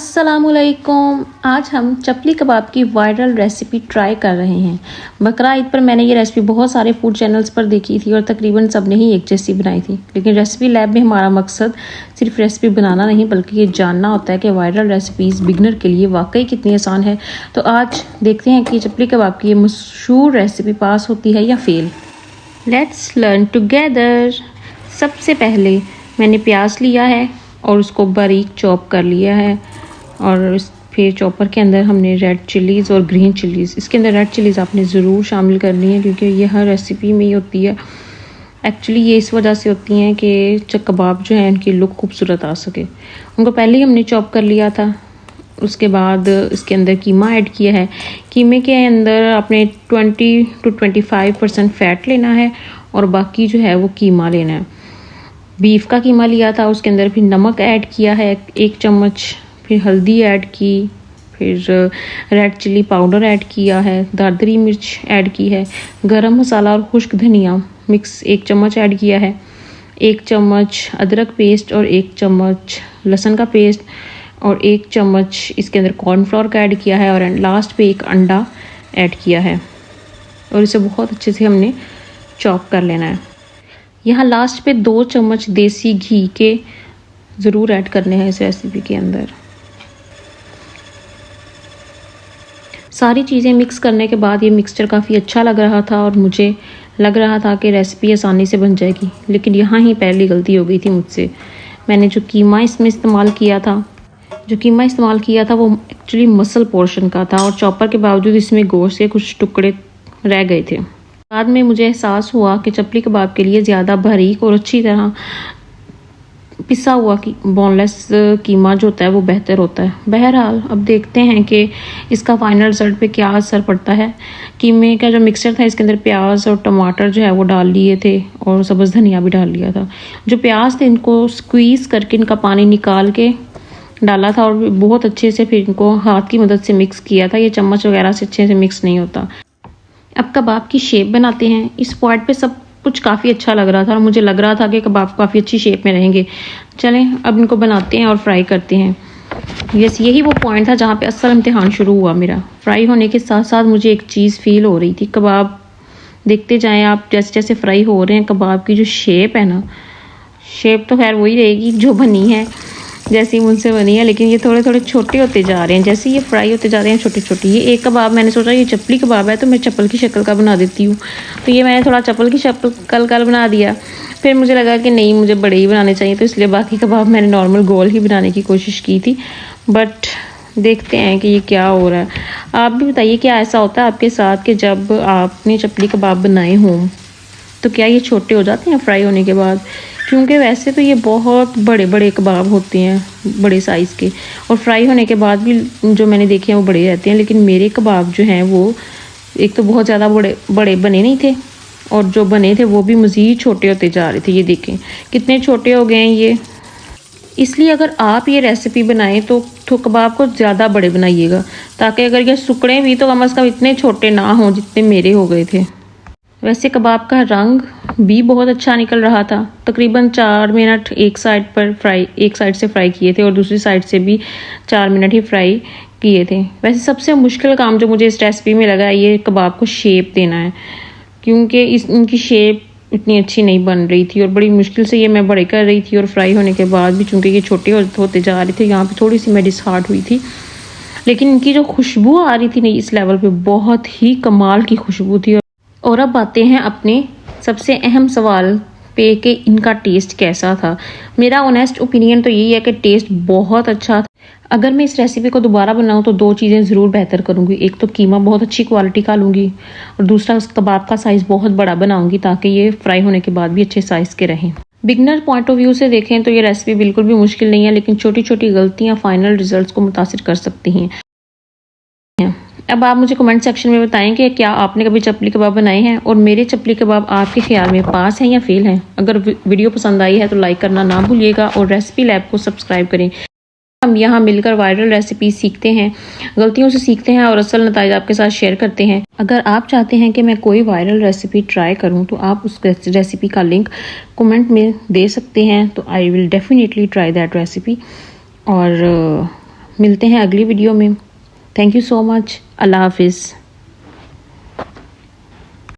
अस्सलामुअलैकुम। आज हम चपली कबाब की वायरल रेसिपी ट्राई कर रहे हैं। बकरा ईद पर मैंने ये रेसिपी बहुत सारे फूड चैनल्स पर देखी थी और तकरीबन सब ने ही एक जैसी बनाई थी। लेकिन रेसिपी लैब में हमारा मकसद सिर्फ रेसिपी बनाना नहीं बल्कि ये जानना होता है कि वायरल रेसिपीज़ बिगनर के लिए वाकई कितनी आसान है। तो आज देखते हैं कि चपली कबाब की ये मशहूर रेसिपी पास होती है या फेल। Let's learn together. सबसे पहले मैंने प्याज लिया है और उसको बारीक चॉप कर लिया है और फिर चॉपर के अंदर हमने रेड चिलीज़ और ग्रीन चिलीज़, इसके अंदर रेड चिलीज़ आपने ज़रूर शामिल करनी है क्योंकि ये हर रेसिपी में ही होती है। एक्चुअली ये इस वजह से होती हैं कि कबाब जो है उनकी लुक खूबसूरत आ सके। उनको पहले ही हमने चॉप कर लिया था। उसके बाद इसके अंदर कीमा ऐड किया है। कीमे के अंदर आपने 20 to 25% फ़ैट लेना है और बाकी जो है वो कीमा लेना है। बीफ का कीमा लिया था, उसके अंदर फिर नमक ऐड किया है 1 चम्मच, फिर हल्दी ऐड की, फिर रेड चिली पाउडर ऐड किया है, दरदरी मिर्च ऐड की है, गरम मसाला और खुश्क धनिया मिक्स 1 चम्मच ऐड किया है, 1 चम्मच अदरक पेस्ट और 1 चम्मच लहसुन का पेस्ट और 1 चम्मच इसके अंदर कॉर्नफ्लोर का ऐड किया है और लास्ट पे 1 अंडा ऐड किया है और इसे बहुत अच्छे से हमने चॉप कर लेना है। यहाँ लास्ट पे 2 चम्मच देसी घी के ज़रूर ऐड करने हैं इस रेसिपी के अंदर। सारी चीज़ें मिक्स करने के बाद ये मिक्सचर काफ़ी अच्छा लग रहा था और मुझे लग रहा था कि रेसिपी आसानी से बन जाएगी, लेकिन यहाँ ही पहली गलती हो गई थी मुझसे। मैंने जो कीमा इसमें इस्तेमाल किया था वो एक्चुअली मसल पोर्शन का था और चॉपर के बावजूद इसमें गोश्त के कुछ टुकड़े रह गए थे। बाद में मुझे एहसास हुआ कि चपली कबाब के लिए ज़्यादा बारीक और अच्छी तरह पिसा हुआ बोनलेस कीमा जो होता है वो बेहतर होता है। बहरहाल अब देखते हैं कि इसका फाइनल रिजल्ट पे क्या असर पड़ता है। कीमे का जो मिक्सचर था इसके अंदर प्याज और टमाटर जो है वो डाल लिए थे और सब्ज़ धनिया भी डाल लिया था। जो प्याज थे इनको स्क्वीज़ करके इनका पानी निकाल के डाला था और बहुत अच्छे से फिर इनको हाथ की मदद से मिक्स किया था। ये चम्मच वगैरह से अच्छे से मिक्स नहीं होता। अब कबाब की शेप बनाते हैं। इस पॉइंट पे सब कुछ काफ़ी अच्छा लग रहा था और मुझे लग रहा था कि कबाब काफ़ी अच्छी शेप में रहेंगे। चलें अब इनको बनाते हैं और फ्राई करते हैं। यही वो पॉइंट था जहाँ पे असल इम्तिहान शुरू हुआ मेरा। फ्राई होने के साथ साथ मुझे एक चीज़ फील हो रही थी। कबाब देखते जाएं आप, जैसे जैसे फ्राई हो रहे हैं कबाब की जो शेप है ना, शेप तो खैर वही रहेगी जो बनी है, जैसी मुझसे बनी है, लेकिन ये थोड़े थोड़े छोटे होते जा रहे हैं। जैसे ये फ्राई होते जा रहे हैं छोटे छोटे। ये एक कबाब मैंने सोचा ये चपली कबाब है तो मैं चप्पल की शक्ल का बना देती हूँ, तो ये मैंने थोड़ा चप्पल की शक्ल का बना दिया। फिर मुझे लगा कि नहीं, मुझे बड़े ही बनाने चाहिए, तो इसलिए बाकी कबाब मैंने नॉर्मल गोल ही बनाने की कोशिश की थी। बट देखते हैं कि ये क्या हो रहा है। आप भी बताइए क्या ऐसा होता है आपके साथ कि जब आपने चपली कबाब बनाए हों तो क्या ये छोटे हो जाते हैं फ्राई होने के बाद? क्योंकि वैसे तो ये बहुत बड़े बड़े कबाब होते हैं बड़े साइज़ के, और फ्राई होने के बाद भी जो मैंने देखे हैं वो बड़े रहते हैं, लेकिन मेरे कबाब जो हैं वो एक तो बहुत ज़्यादा बड़े बने नहीं थे और जो बने थे वो भी मज़ीद छोटे होते जा रहे थे। ये देखें कितने छोटे हो गए हैं ये। इसलिए अगर आप ये रेसिपी बनाएं तो कबाब को ज़्यादा बड़े बनाइएगा, ताकि अगर ये सुकड़े भी तो कम से कम इतने छोटे ना हों जितने मेरे हो गए थे। वैसे कबाब का रंग भी बहुत अच्छा निकल रहा था। तकरीबन 4 मिनट एक साइड से फ्राई किए थे और दूसरी साइड से भी 4 मिनट ही फ्राई किए थे। वैसे सबसे मुश्किल काम जो मुझे इस रेसिपी में लगा ये कबाब को शेप देना है, क्योंकि इनकी शेप इतनी अच्छी नहीं बन रही थी और बड़ी मुश्किल से ये मैं बड़े कर रही थी। और फ्राई होने के बाद भी चूँकि ये छोटे होते जा रहे थे, यहाँ पर थोड़ी सी मैं डिसहार्ट हुई थी, लेकिन इनकी जो खुशबू आ रही थी नहीं इस लेवल पर, बहुत ही कमाल की खुशबू थी। और अब आते हैं अपने सबसे अहम सवाल पे कि इनका टेस्ट कैसा था। मेरा ऑनेस्ट ओपिनियन तो यही है कि टेस्ट बहुत अच्छा था। अगर मैं इस रेसिपी को दोबारा बनाऊं तो 2 चीज़ें ज़रूर बेहतर करूंगी। एक तो कीमा बहुत अच्छी क्वालिटी का लूँगी और दूसरा उस कबाब का साइज़ बहुत बड़ा बनाऊंगी ताकि ये फ्राई होने के बाद भी अच्छे साइज़ के रहें। बिगनर पॉइंट ऑफ व्यू से देखें तो ये रेसिपी बिल्कुल भी मुश्किल नहीं है, लेकिन छोटी छोटी गलतियाँ फाइनल रिजल्ट को मुतासिर कर सकती हैं। अब आप मुझे कमेंट सेक्शन में बताएं कि क्या आपने कभी चपली कबाब बनाए हैं और मेरे चपली कबाब आपके ख्याल में पास हैं या फेल हैं। अगर वीडियो पसंद आई है तो लाइक करना ना भूलिएगा और रेसिपी लैब को सब्सक्राइब करें। हम यहाँ मिलकर वायरल रेसिपी सीखते हैं, गलतियों से सीखते हैं और असल नतीजे आपके साथ शेयर करते हैं। अगर आप चाहते हैं कि मैं कोई वायरल रेसिपी ट्राई करूँ तो आप उस रेसिपी का लिंक कमेंट में दे सकते हैं, तो I will definitely try that recipe. और मिलते हैं अगली वीडियो में। Thank you so much. अल्लाह हाफिज़।